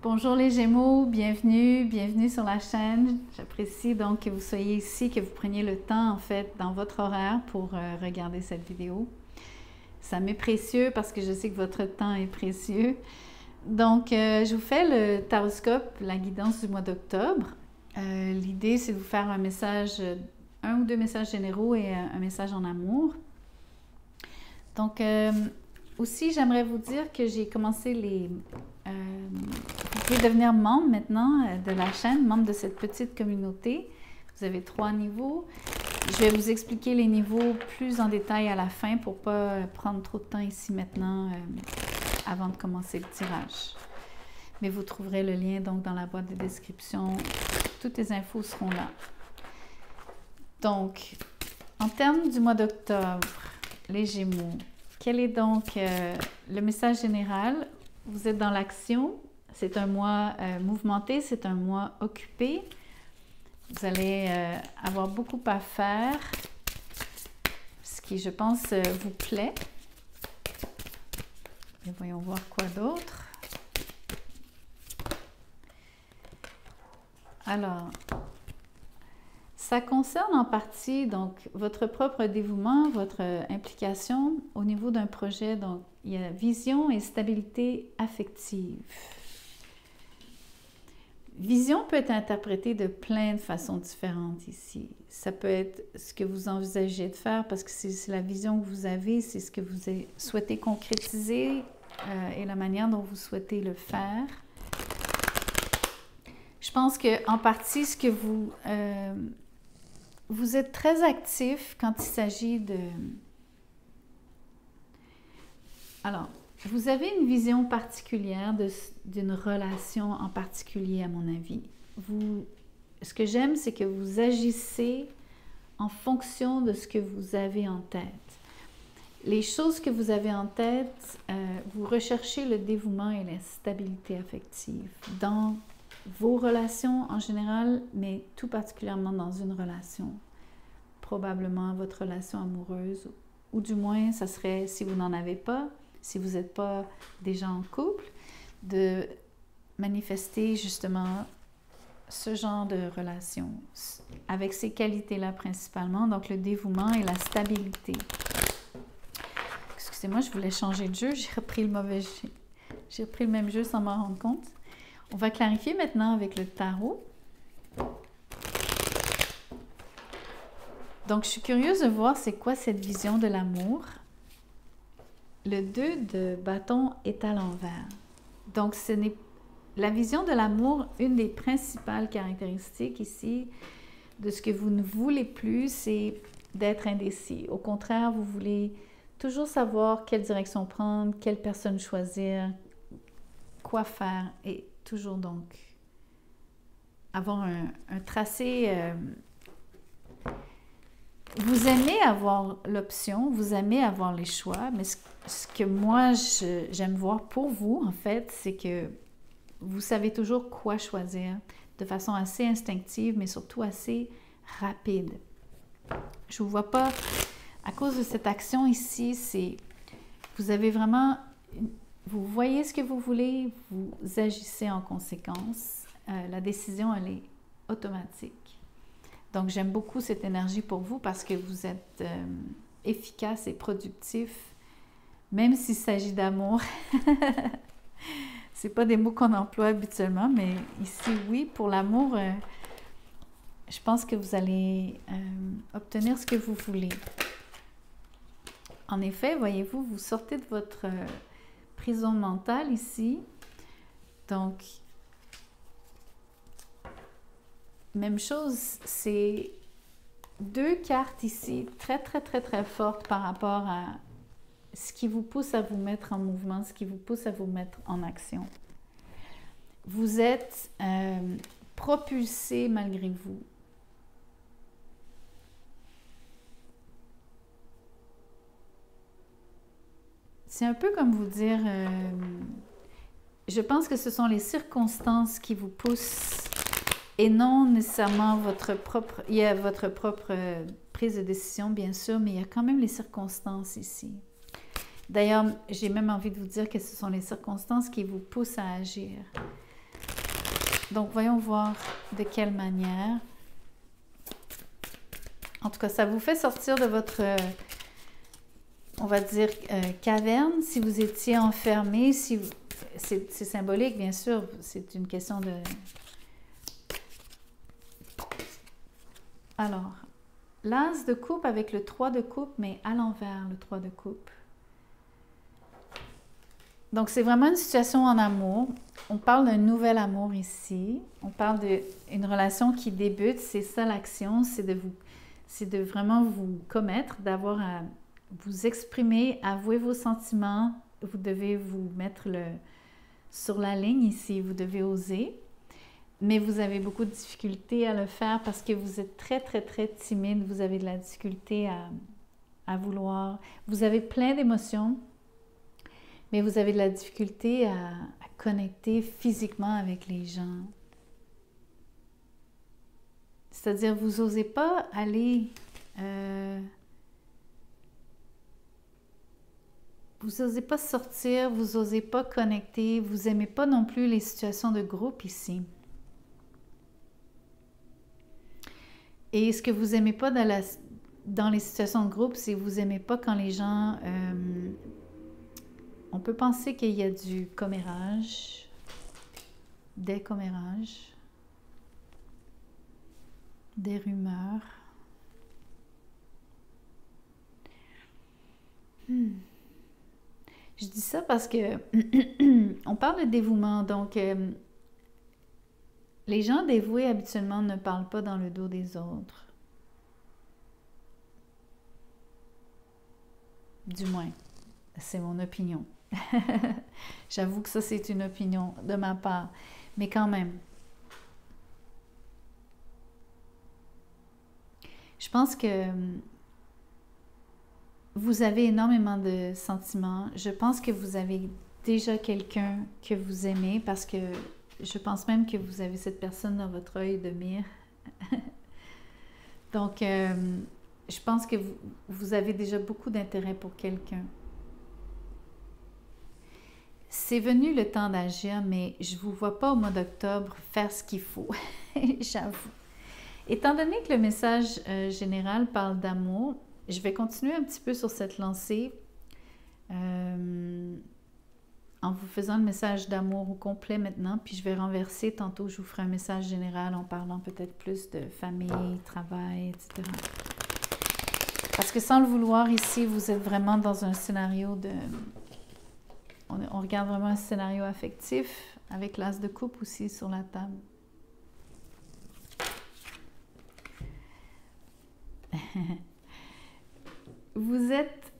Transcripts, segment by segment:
Bonjour les Gémeaux, bienvenue sur la chaîne. J'apprécie donc que vous soyez ici, que vous preniez le temps en fait dans votre horaire pour regarder cette vidéo. Ça m'est précieux parce que je sais que votre temps est précieux. Donc, je vous fais le taroscope, la guidance du mois d'octobre. L'idée, c'est de vous faire un message, un ou deux messages généraux et un message en amour. Donc, aussi, j'aimerais vous dire que j'ai commencé vous pouvez devenir membre maintenant de la chaîne, membre de cette petite communauté. Vous avez 3 niveaux. Je vais vous expliquer les niveaux plus en détail à la fin pour ne pas prendre trop de temps ici maintenant avant de commencer le tirage. Mais vous trouverez le lien donc dans la boîte de description. Toutes les infos seront là. Donc, en termes du mois d'octobre, les Gémeaux, quel est donc le message général? Vous êtes dans l'action. C'est un mois mouvementé, c'est un mois occupé. Vous allez avoir beaucoup à faire, ce qui, je pense, vous plaît. Et voyons voir quoi d'autre. Alors, ça concerne en partie donc votre propre dévouement, votre implication au niveau d'un projet. Donc, il y a vision et stabilité affective. Vision peut être interprétée de plein de façons différentes ici. Ça peut être ce que vous envisagez de faire parce que c'est la vision que vous avez, c'est ce que vous souhaitez concrétiser et la manière dont vous souhaitez le faire. Je pense qu'en partie, ce que vous êtes très actif quand il s'agit de... Alors, vous avez une vision particulière d'une relation en particulier, à mon avis. Ce que j'aime, c'est que vous agissez en fonction de ce que vous avez en tête. Les choses que vous avez en tête, vous recherchez le dévouement et la stabilité affective dans vos relations en général, mais tout particulièrement dans une relation. Probablement votre relation amoureuse, ou du moins, ça serait, si vous n'en avez pas, si vous n'êtes pas déjà en couple, de manifester justement ce genre de relation avec ces qualités-là principalement, donc le dévouement et la stabilité. Excusez-moi, je voulais changer de jeu, j'ai repris le mauvais jeu. J'ai repris le même jeu sans m'en rendre compte. On va clarifier maintenant avec le tarot. Donc, je suis curieuse de voir c'est quoi cette vision de l'amour. Le 2 de bâton est à l'envers. Donc, ce n'est la vision de l'amour, une des principales caractéristiques ici de ce que vous ne voulez plus, c'est d'être indécis. Au contraire, vous voulez toujours savoir quelle direction prendre, quelle personne choisir, quoi faire et toujours donc avoir un tracé. Vous aimez avoir l'option, vous aimez avoir les choix, mais ce que moi j'aime voir pour vous, en fait, c'est que vous savez toujours quoi choisir de façon assez instinctive, mais surtout assez rapide. Je ne vous vois pas, à cause de cette action ici, vous avez vraiment, vous voyez ce que vous voulez, vous agissez en conséquence. La décision, elle est automatique. Donc, j'aime beaucoup cette énergie pour vous parce que vous êtes efficace et productif, même s'il s'agit d'amour. C'est pas des mots qu'on emploie habituellement, mais ici, oui, pour l'amour, je pense que vous allez obtenir ce que vous voulez. En effet, voyez-vous, vous sortez de votre prison mentale ici. Donc, même chose, c'est 2 cartes ici très, très, très, très fortes par rapport à ce qui vous pousse à vous mettre en mouvement, ce qui vous pousse à vous mettre en action. Vous êtes propulsé malgré vous. C'est un peu comme vous dire, je pense que ce sont les circonstances qui vous poussent et non nécessairement votre propre... Il y a votre propre prise de décision, bien sûr, mais il y a quand même les circonstances ici. D'ailleurs, j'ai même envie de vous dire que ce sont les circonstances qui vous poussent à agir. Donc, voyons voir de quelle manière. En tout cas, ça vous fait sortir de votre, on va dire, caverne. Si vous étiez enfermé, si c'est symbolique, bien sûr, c'est une question de... Alors, l'as de coupe avec le 3 de coupe, mais à l'envers, le 3 de coupe. Donc, c'est vraiment une situation en amour. On parle d'un nouvel amour ici. On parle d'une relation qui débute. C'est ça l'action, c'est de vraiment vous commettre, d'avoir à vous exprimer, avouer vos sentiments. Vous devez vous mettre sur la ligne ici. Vous devez oser. Mais vous avez beaucoup de difficultés à le faire parce que vous êtes très, très, très timide. Vous avez de la difficulté à vouloir. Vous avez plein d'émotions. Mais vous avez de la difficulté à connecter physiquement avec les gens. C'est-à-dire, vous n'osez pas aller... vous n'osez pas sortir, vous n'osez pas connecter, vous n'aimez pas non plus les situations de groupe ici. Et ce que vous n'aimez pas dans les situations de groupe, c'est que vous n'aimez pas quand les gens... on peut penser qu'il y a du commérage, des commérages, des rumeurs. Je dis ça parce que on parle de dévouement, donc les gens dévoués habituellement ne parlent pas dans le dos des autres. Du moins, c'est mon opinion. J'avoue que ça, c'est une opinion de ma part. Mais quand même, je pense que vous avez énormément de sentiments. Je pense que vous avez déjà quelqu'un que vous aimez parce que je pense même que vous avez cette personne dans votre œil de mire. Donc, je pense que vous avez déjà beaucoup d'intérêt pour quelqu'un. C'est venu le temps d'agir, mais je ne vous vois pas au mois d'octobre faire ce qu'il faut, j'avoue. Étant donné que le message général parle d'amour, je vais continuer un petit peu sur cette lancée en vous faisant le message d'amour au complet maintenant, puis je vais renverser. Tantôt, je vous ferai un message général en parlant peut-être plus de famille, travail, etc. Parce que sans le vouloir, ici, vous êtes vraiment dans un scénario de... On regarde vraiment un scénario affectif avec l'as de coupe aussi sur la table. Vous êtes...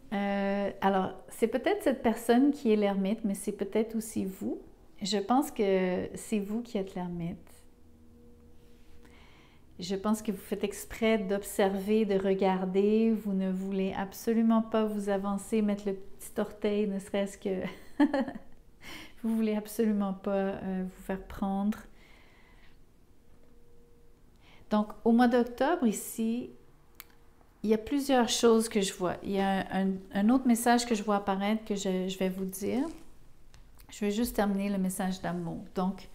alors, c'est peut-être cette personne qui est l'ermite, mais c'est peut-être aussi vous. Je pense que c'est vous qui êtes l'ermite. Je pense que vous faites exprès d'observer, de regarder. Vous ne voulez absolument pas vous avancer, mettre le petit orteil, ne serait-ce que... vous voulez absolument pas vous faire prendre. Donc, au mois d'octobre, ici, il y a plusieurs choses que je vois. Il y a un autre message que je vois apparaître que je vais vous dire. Je vais juste terminer le message d'amour. Donc,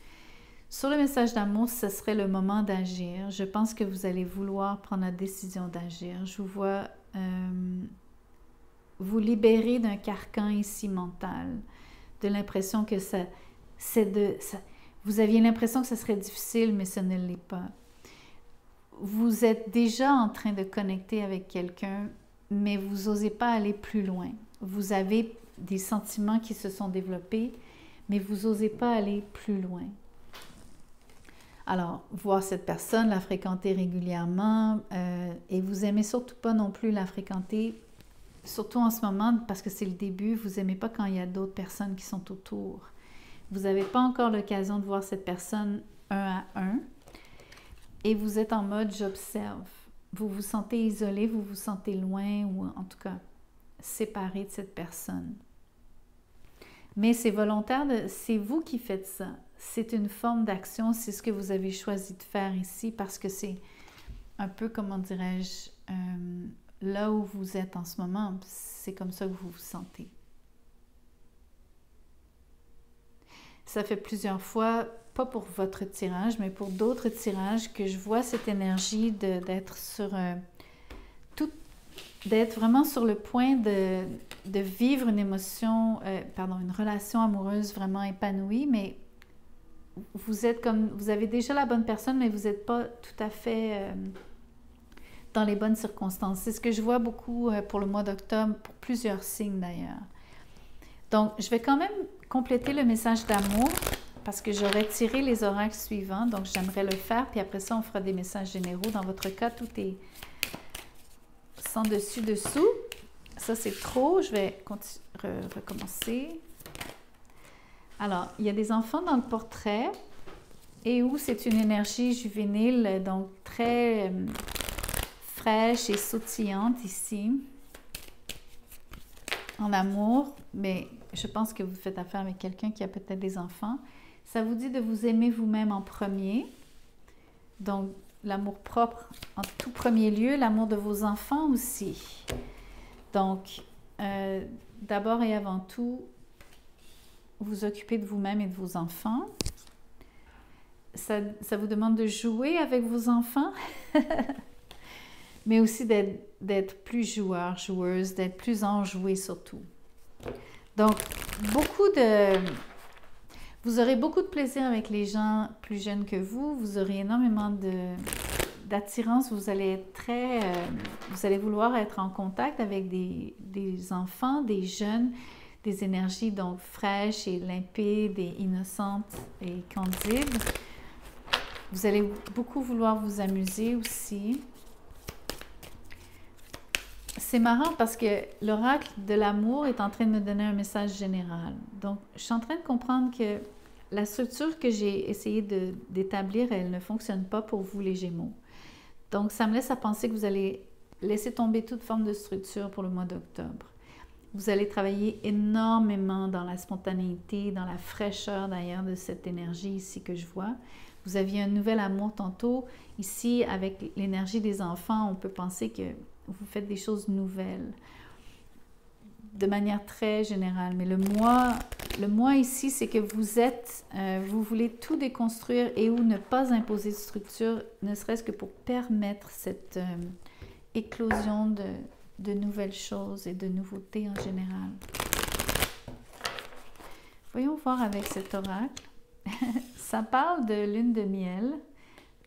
sur le message d'amour, ce serait le moment d'agir. Je pense que vous allez vouloir prendre la décision d'agir. Je vous vois vous libérer d'un carcan ici mental, de l'impression que vous aviez l'impression que ça serait difficile, mais ce ne l'est pas. Vous êtes déjà en train de connecter avec quelqu'un, mais vous n'osez pas aller plus loin. Vous avez des sentiments qui se sont développés, mais vous n'osez pas aller plus loin. Alors, voir cette personne, la fréquenter régulièrement, et vous aimez surtout pas non plus la fréquenter, surtout en ce moment, parce que c'est le début, vous n'aimez pas quand il y a d'autres personnes qui sont autour. Vous n'avez pas encore l'occasion de voir cette personne un à un, et vous êtes en mode « j'observe ». Vous vous sentez isolé, vous vous sentez loin, ou en tout cas séparé de cette personne. Mais c'est volontaire, c'est vous qui faites ça. C'est une forme d'action, c'est ce que vous avez choisi de faire ici parce que c'est un peu, comment dirais-je, là où vous êtes en ce moment, c'est comme ça que vous vous sentez. Ça fait plusieurs fois pas pour votre tirage, mais pour d'autres tirages, que je vois cette énergie d'être sur d'être vraiment sur le point de vivre une émotion, une relation amoureuse vraiment épanouie, mais vous êtes comme, vous avez déjà la bonne personne, mais vous n'êtes pas tout à fait dans les bonnes circonstances. C'est ce que je vois beaucoup pour le mois d'octobre, pour plusieurs signes d'ailleurs. Donc, je vais quand même compléter le message d'amour parce que j'aurais tiré les oracles suivants, donc j'aimerais le faire, puis après ça, on fera des messages généraux. Dans votre cas, tout est sans dessus-dessous. Ça, c'est trop. Je vais recommencer. Alors, il y a des enfants dans le portrait et où c'est une énergie juvénile, donc très fraîche et sautillante ici, en amour, mais je pense que vous faites affaire avec quelqu'un qui a peut-être des enfants. Ça vous dit de vous aimer vous-même en premier, donc l'amour propre en tout premier lieu, l'amour de vos enfants aussi. Donc, d'abord et avant tout, vous occuper de vous-même et de vos enfants. Ça vous demande de jouer avec vos enfants, mais aussi d'être plus joueur, joueuse, d'être plus enjouée surtout. Donc, vous aurez beaucoup de plaisir avec les gens plus jeunes que vous. Vous aurez énormément d'attirance. Vous allez être vous allez vouloir être en contact avec des enfants, des jeunes, des énergies donc fraîches et limpides et innocentes et candides. Vous allez beaucoup vouloir vous amuser aussi. C'est marrant parce que l'oracle de l'amour est en train de me donner un message général. Donc, je suis en train de comprendre que la structure que j'ai essayé d'établir, elle ne fonctionne pas pour vous, les Gémeaux. Donc, ça me laisse à penser que vous allez laisser tomber toute forme de structure pour le mois d'octobre. Vous allez travailler énormément dans la spontanéité, dans la fraîcheur d'ailleurs de cette énergie ici que je vois. Vous aviez un nouvel amour tantôt. Ici, avec l'énergie des enfants, on peut penser que vous faites des choses nouvelles de manière très générale. Mais le mois ici, c'est que vous voulez tout déconstruire et ou ne pas imposer de structure, ne serait-ce que pour permettre cette éclosion de nouvelles choses et de nouveautés en général. Voyons voir avec cet oracle. Ça parle de lune de miel.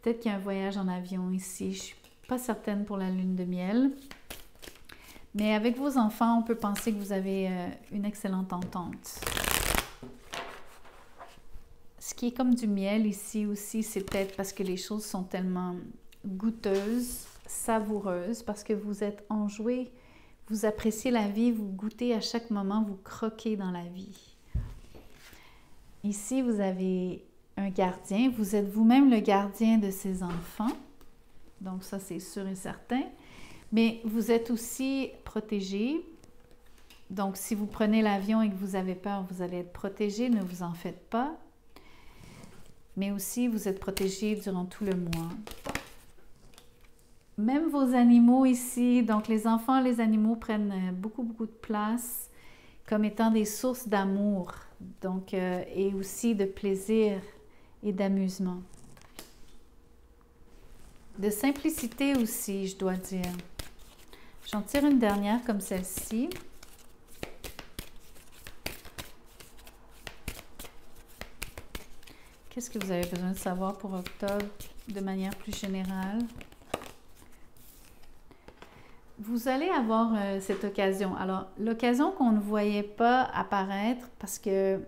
Peut-être qu'il y a un voyage en avion ici. Je ne suis pas certaine pour la lune de miel. Mais avec vos enfants, on peut penser que vous avez une excellente entente. Ce qui est comme du miel ici aussi, c'est peut-être parce que les choses sont tellement goûteuses, savoureuses, parce que vous êtes enjoué, vous appréciez la vie, vous goûtez à chaque moment, vous croquez dans la vie. Ici, vous avez un gardien. Vous êtes vous-même le gardien de ces enfants. Donc ça, c'est sûr et certain. Mais vous êtes aussi protégé. Donc, si vous prenez l'avion et que vous avez peur, vous allez être protégé. Ne vous en faites pas. Mais aussi, vous êtes protégé durant tout le mois. Même vos animaux ici, donc les enfants, les animaux prennent beaucoup, beaucoup de place comme étant des sources d'amour. Donc, et aussi de plaisir et d'amusement. De simplicité aussi, je dois dire. J'en tire une dernière comme celle-ci. Qu'est-ce que vous avez besoin de savoir pour octobre de manière plus générale? Vous allez avoir cette occasion. Alors, l'occasion qu'on ne voyait pas apparaître parce que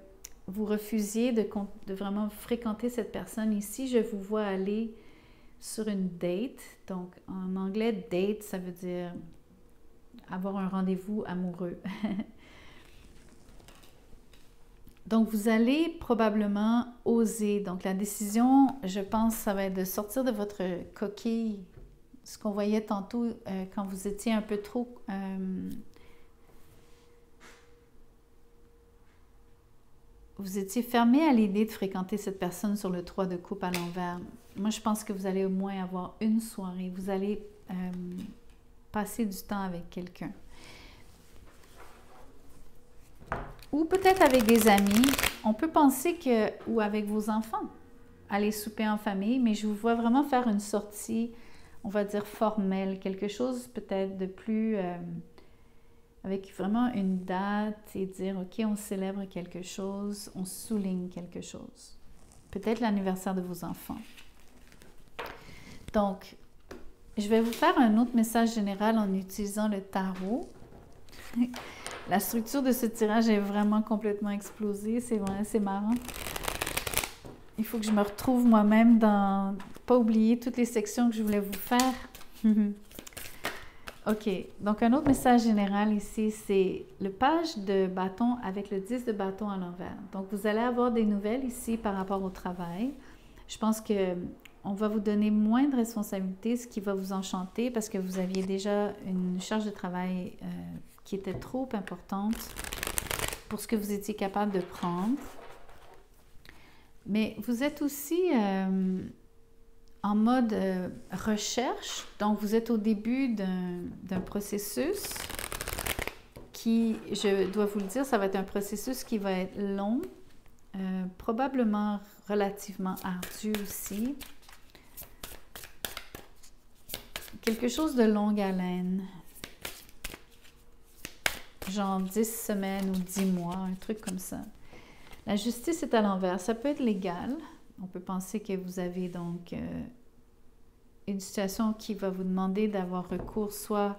vous refusiez de vraiment fréquenter cette personne ici, je vous vois aller sur une date. Donc, en anglais, date, ça veut dire avoir un rendez-vous amoureux. Donc, vous allez probablement oser. Donc, la décision, je pense, ça va être de sortir de votre coquille. Ce qu'on voyait tantôt quand vous étiez un peu trop... vous étiez fermé à l'idée de fréquenter cette personne sur le 3 de coupe à l'envers. Moi, je pense que vous allez au moins avoir une soirée. Vous allez passer du temps avec quelqu'un. Ou peut-être avec des amis. On peut penser que... ou avec vos enfants. aller souper en famille, mais je vous vois vraiment faire une sortie, on va dire formelle, quelque chose peut-être de plus, avec vraiment une date et dire, OK, on célèbre quelque chose, on souligne quelque chose. Peut-être l'anniversaire de vos enfants. Donc, je vais vous faire un autre message général en utilisant le tarot. La structure de ce tirage est vraiment complètement explosée, c'est vrai, c'est marrant. Il faut que je me retrouve moi-même dans... Pas oublier toutes les sections que je voulais vous faire. OK, donc un autre message général ici, c'est le page de bâton avec le 10 de bâton à l'envers. Donc, vous allez avoir des nouvelles ici par rapport au travail. Je pense qu'on va vous donner moins de responsabilités, ce qui va vous enchanter parce que vous aviez déjà une charge de travail qui était trop importante pour ce que vous étiez capable de prendre. Mais vous êtes aussi en mode recherche, donc vous êtes au début d'un processus qui, je dois vous le dire, ça va être un processus qui va être long, probablement relativement ardu aussi. Quelque chose de longue haleine. Genre 10 semaines ou 10 mois, un truc comme ça. La justice est à l'envers. Ça peut être légal. On peut penser que vous avez donc une situation qui va vous demander d'avoir recours soit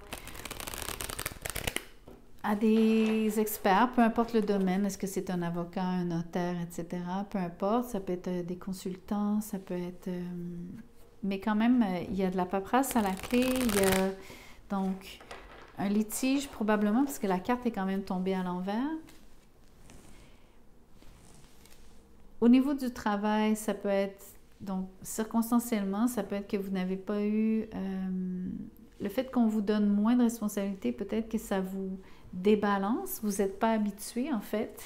à des experts, peu importe le domaine, est-ce que c'est un avocat, un notaire, etc. Peu importe, ça peut être des consultants, ça peut être... mais quand même, il y a de la paperasse à la clé, il y a donc... un litige, probablement, parce que la carte est quand même tombée à l'envers. Au niveau du travail, ça peut être, donc, circonstanciellement, ça peut être que vous n'avez pas eu... le fait qu'on vous donne moins de responsabilités, peut-être que ça vous débalance. Vous n'êtes pas habitué, en fait.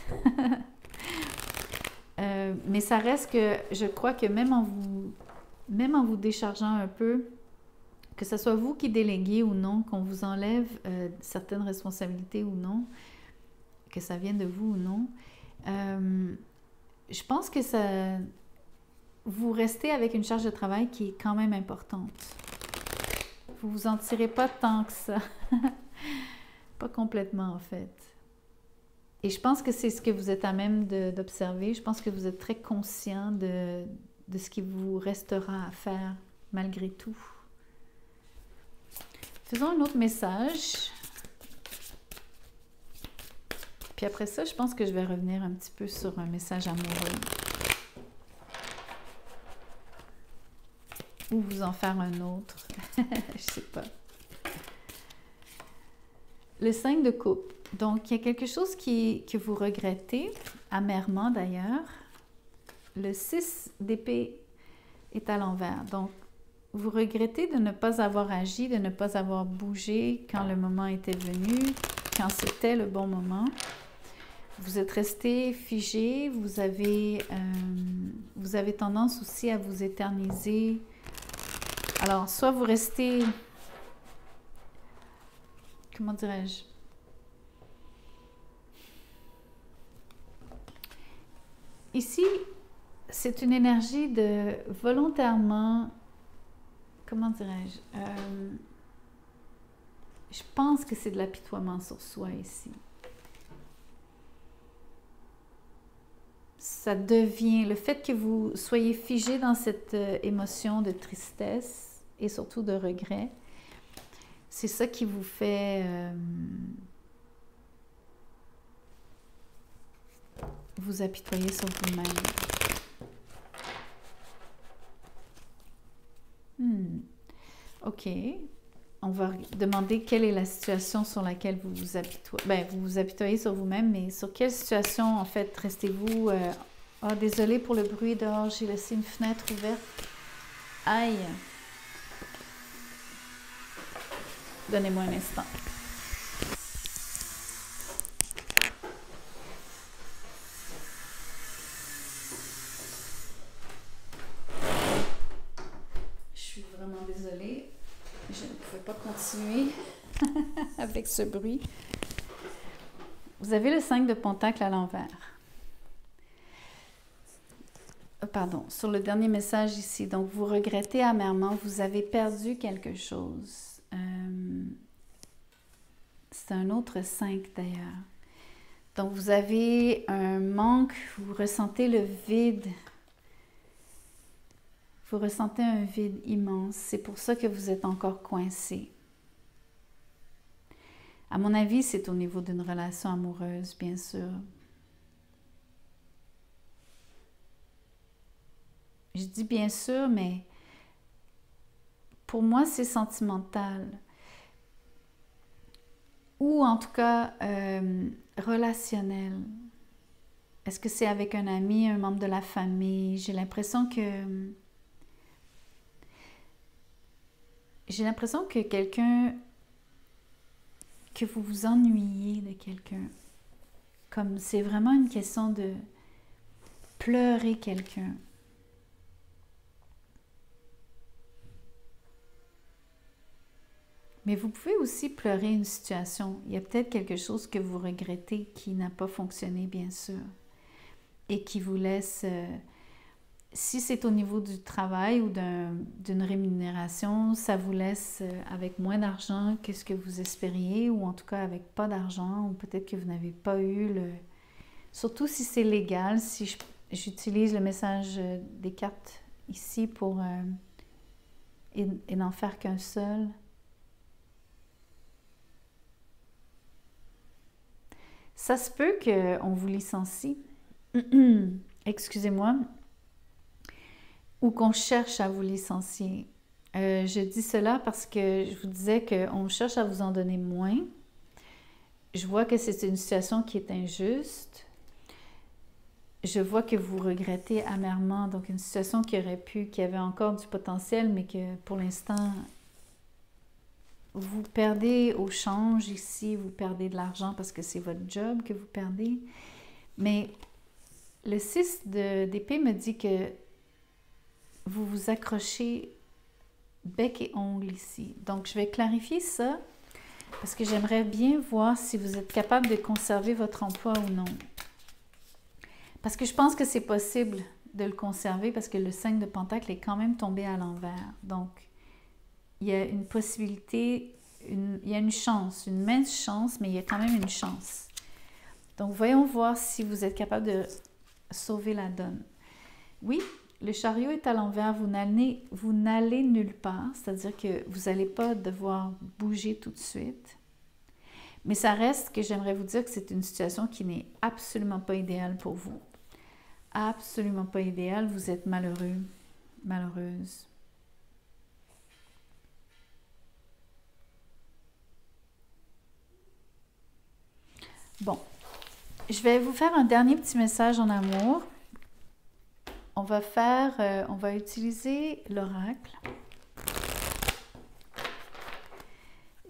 Mais ça reste que, je crois que même en vous déchargeant un peu, que ce soit vous qui déléguez ou non, qu'on vous enlève certaines responsabilités ou non, que ça vienne de vous ou non, je pense que ça, vous restez avec une charge de travail qui est quand même importante. Vous vous en tirez pas tant que ça. Pas complètement, en fait. Et je pense que c'est ce que vous êtes à même d'observer. Je pense que vous êtes très conscient de ce qui vous restera à faire malgré tout. Faisons un autre message. Puis après ça, je pense que je vais revenir un petit peu sur un message amoureux. Ou vous en faire un autre. Je sais pas. Le 5 de coupe. Donc, il y a quelque chose que vous regrettez, amèrement d'ailleurs. Le 6 d'épée est à l'envers. Donc, vous regrettez de ne pas avoir agi, de ne pas avoir bougé quand le moment était venu, quand c'était le bon moment. Vous êtes resté figé, vous avez tendance aussi à vous éterniser. Alors, soit vous restez, comment dirais-je? Ici, c'est une énergie de volontairement, comment dirais-je? Je pense que c'est de l'apitoiement sur soi ici. Ça devient, le fait que vous soyez figé dans cette émotion de tristesse et surtout de regret, c'est ça qui vous fait vous apitoyer sur vous-même. OK. On va demander quelle est la situation sur laquelle vous vous apitoyez. Bien, vous vous apitoyez sur vous-même, mais sur quelle situation, en fait, restez-vous... Ah, désolée pour le bruit dehors, j'ai laissé une fenêtre ouverte. Aïe! Donnez-moi un instant. Je suis vraiment désolée. Je ne pouvais pas continuer avec ce bruit. Vous avez le 5 de pentacle à l'envers. OK. pardon, sur le dernier message ici. Donc, vous regrettez amèrement, vous avez perdu quelque chose. C'est un autre 5 d'ailleurs. Donc, vous avez un manque, vous ressentez le vide. Vous ressentez un vide immense. C'est pour ça que vous êtes encore coincé. À mon avis, c'est au niveau d'une relation amoureuse, bien sûr. Je dis bien sûr, mais pour moi, c'est sentimental. Ou en tout cas, relationnel. Est-ce que c'est avec un ami, un membre de la famille? J'ai l'impression que quelqu'un, que vous vous ennuyez de quelqu'un. Comme c'est vraiment une question de pleurer quelqu'un. Mais vous pouvez aussi pleurer une situation. Il y a peut-être quelque chose que vous regrettez qui n'a pas fonctionné, bien sûr, et qui vous laisse... si c'est au niveau du travail ou d'une rémunération, ça vous laisse avec moins d'argent que ce que vous espériez, ou en tout cas avec pas d'argent, ou peut-être que vous n'avez pas eu le... Surtout si c'est légal, si j'utilise le message des cartes ici pour... et n'en faire qu'un seul. Ça se peut qu'on vous licencie, excusez-moi, ou qu'on cherche à vous licencier. Je dis cela parce que je vous disais qu'on cherche à vous en donner moins. Je vois que c'est une situation qui est injuste. Je vois que vous regrettez amèrement, donc une situation qui avait encore du potentiel, mais que pour l'instant... Vous perdez au change ici, vous perdez de l'argent parce que c'est votre job que vous perdez. Mais le 6 d'épée me dit que vous vous accrochez bec et ongle ici. Donc, je vais clarifier ça parce que j'aimerais bien voir si vous êtes capable de conserver votre emploi ou non. Parce que je pense que c'est possible de le conserver parce que le 5 de Pentacle est quand même tombé à l'envers. Donc, il y a une possibilité, il y a une chance, une mince chance, mais il y a quand même une chance. Donc, voyons voir si vous êtes capable de sauver la donne. Oui, le chariot est à l'envers, vous n'allez nulle part, c'est-à-dire que vous n'allez pas devoir bouger tout de suite. Mais ça reste que j'aimerais vous dire que c'est une situation qui n'est absolument pas idéale pour vous. Absolument pas idéale, vous êtes malheureux, malheureuse. Bon, je vais vous faire un dernier petit message en amour. On va utiliser l'oracle.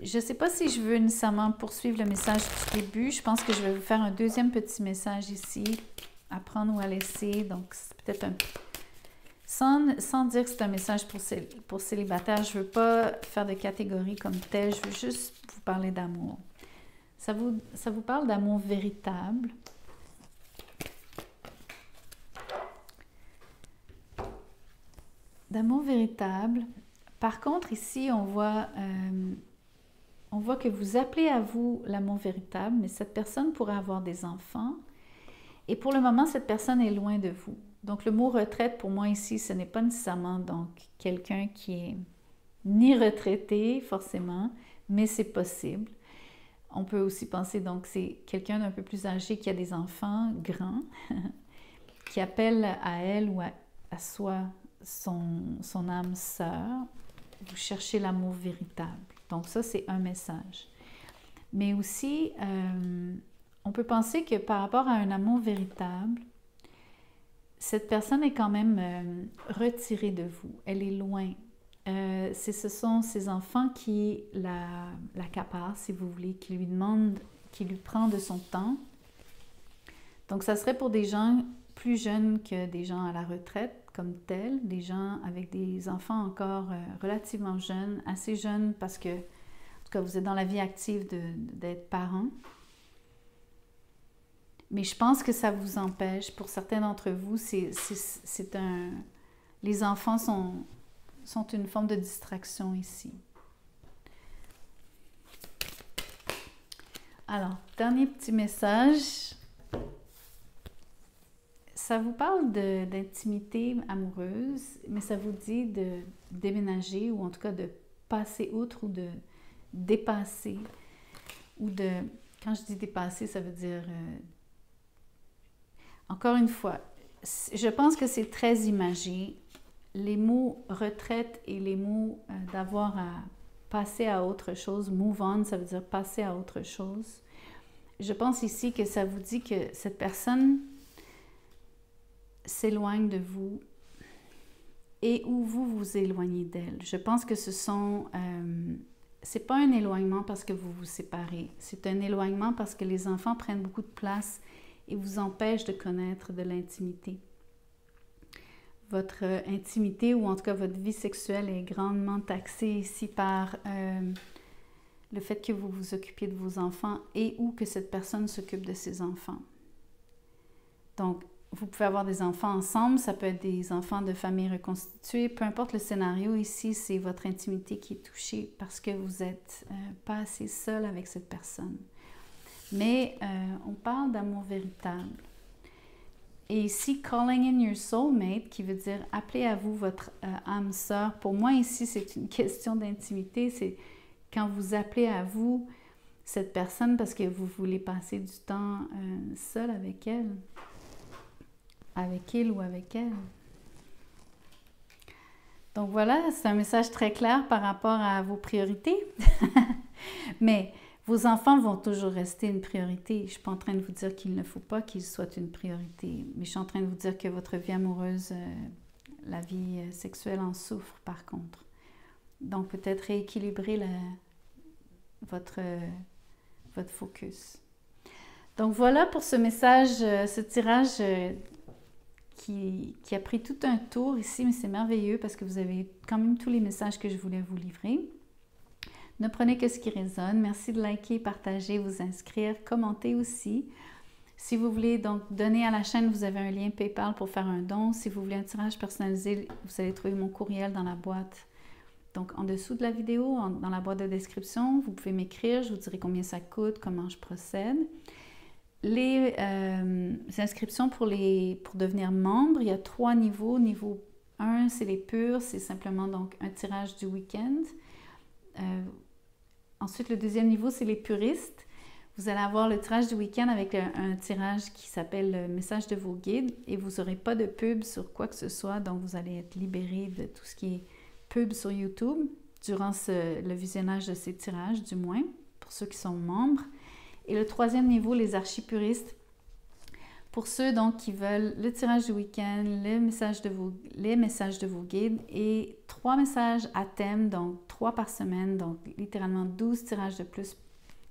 Je ne sais pas si je veux nécessairement poursuivre le message du début. Je pense que je vais vous faire un deuxième petit message ici, à prendre ou à laisser. Donc, c'est peut-être un... Sans dire que c'est un message pour célibataire, je ne veux pas faire de catégorie comme telle. Je veux juste vous parler d'amour. Ça vous parle d'amour véritable. D'amour véritable. Par contre, ici, on voit que vous appelez à vous l'amour véritable, mais cette personne pourrait avoir des enfants. Et pour le moment, cette personne est loin de vous. Donc, le mot retraite, pour moi, ici, ce n'est pas nécessairement donc quelqu'un qui est ni retraité, forcément, mais c'est possible. On peut aussi penser, donc, c'est quelqu'un d'un peu plus âgé qui a des enfants grands, qui appelle à elle ou à soi son âme sœur. Vous cherchez l'amour véritable. Donc, ça, c'est un message. Mais aussi, on peut penser que par rapport à un amour véritable, cette personne est quand même retirée de vous. Elle est loin. Ce sont ses enfants qui l'accaparent, si vous voulez, qui lui demandent, qui lui prend de son temps. Donc, ça serait pour des gens plus jeunes que des gens à la retraite, comme tels, des gens avec des enfants encore relativement jeunes, assez jeunes parce que, en tout cas, vous êtes dans la vie active d'être parent. Mais je pense que ça vous empêche. Pour certains d'entre vous, les enfants sont une forme de distraction ici. Alors, dernier petit message. Ça vous parle d'intimité amoureuse, mais ça vous dit de déménager ou en tout cas de passer outre ou de dépasser. Ou de... Quand je dis dépasser, ça veut dire... Encore une fois, je pense que c'est très imagé. Les mots retraite et les mots d'avoir à passer à autre chose, move on, ça veut dire passer à autre chose. Je pense ici que ça vous dit que cette personne s'éloigne de vous et où vous vous éloignez d'elle. Je pense que c'est pas un éloignement parce que vous vous séparez. C'est un éloignement parce que les enfants prennent beaucoup de place et vous empêchent de connaître de l'intimité. Votre intimité, ou en tout cas votre vie sexuelle, est grandement taxée ici par le fait que vous vous occupiez de vos enfants et ou que cette personne s'occupe de ses enfants. Donc, vous pouvez avoir des enfants ensemble, ça peut être des enfants de famille reconstituée, peu importe le scénario, ici, c'est votre intimité qui est touchée parce que vous n'êtes pas assez seul avec cette personne. Mais on parle d'amour véritable. Et ici, calling in your soulmate, qui veut dire appeler à vous votre âme sœur. Pour moi, ici, c'est une question d'intimité. C'est quand vous appelez à vous cette personne parce que vous voulez passer du temps seul avec elle. Avec il ou avec elle. Donc voilà, c'est un message très clair par rapport à vos priorités. Mais vos enfants vont toujours rester une priorité. Je ne suis pas en train de vous dire qu'il ne faut pas qu'ils soient une priorité, mais je suis en train de vous dire que votre vie amoureuse, la vie sexuelle en souffre par contre. Donc peut-être rééquilibrer votre focus. Donc voilà pour ce message, ce tirage qui a pris tout un tour ici, mais c'est merveilleux parce que vous avez quand même tous les messages que je voulais vous livrer. Ne prenez que ce qui résonne. Merci de liker, partager, vous inscrire, commenter aussi. Si vous voulez donc donner à la chaîne, vous avez un lien PayPal pour faire un don. Si vous voulez un tirage personnalisé, vous allez trouver mon courriel dans la boîte. Donc en dessous de la vidéo, dans la boîte de description, vous pouvez m'écrire, je vous dirai combien ça coûte, comment je procède. Les inscriptions pour devenir membre, il y a 3 niveaux. Niveau 1, c'est les purs, c'est simplement donc un tirage du week-end. Ensuite, le deuxième niveau, c'est les puristes. Vous allez avoir le tirage du week-end avec un tirage qui s'appelle le message de vos guides et vous n'aurez pas de pub sur quoi que ce soit, donc vous allez être libéré de tout ce qui est pub sur YouTube durant le visionnage de ces tirages, du moins, pour ceux qui sont membres. Et le troisième niveau, les archipuristes, pour ceux donc qui veulent le tirage du week-end, les messages de vos guides et 3 messages à thème, donc 3 par semaine, donc littéralement 12 tirages de plus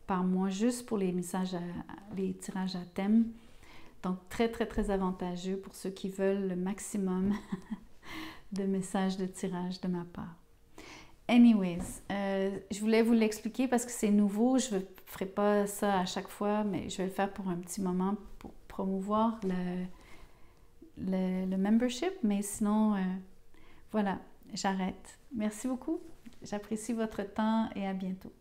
par mois juste pour les tirages à thème. Donc très, très, très avantageux pour ceux qui veulent le maximum de messages de tirage de ma part. Anyways, je voulais vous l'expliquer parce que c'est nouveau. Je ne ferai pas ça à chaque fois, mais je vais le faire pour un petit moment pour promouvoir le membership. Mais sinon, voilà, j'arrête. Merci beaucoup. J'apprécie votre temps et à bientôt.